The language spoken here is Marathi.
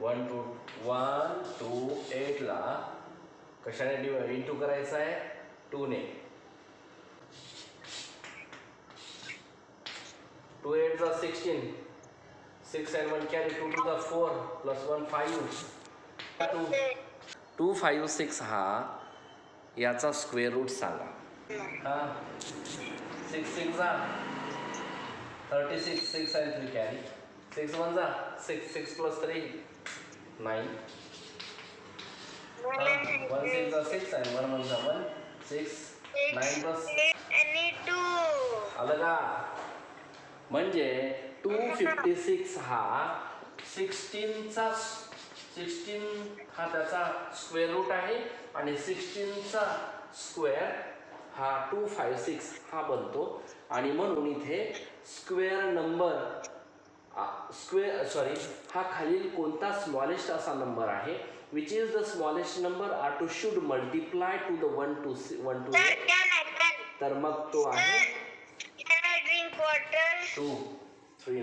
1 to 8 ला कशाने इंटू करायचं आहे 2 ने. 2 8 चा 16, 6 and 1 carry 2 to the 4 plus 1 5. 2 5 6 हा याचा स्क्वेअर रूट सांगा. हा 6 6 जा 36, 6 and 3 carry 6 1 जा 6 6 plus 3 9. 1 6 जा 6 and 1 1 जा 1 6 9 plus आलं का. म्हणजे 256 हा 16 हा त्याचा स्क्वेअर रूट आहे आणि 16चा स्क्वेअर हा 256 हा बनतो. आणि म्हणून इथे स्क्वेअर नंबर हा खालील कोणता स्मॉलेस्ट असा नंबर आहे which is the smallest number are to should multiply to the 1 to 8. तर मग तो आहे 2.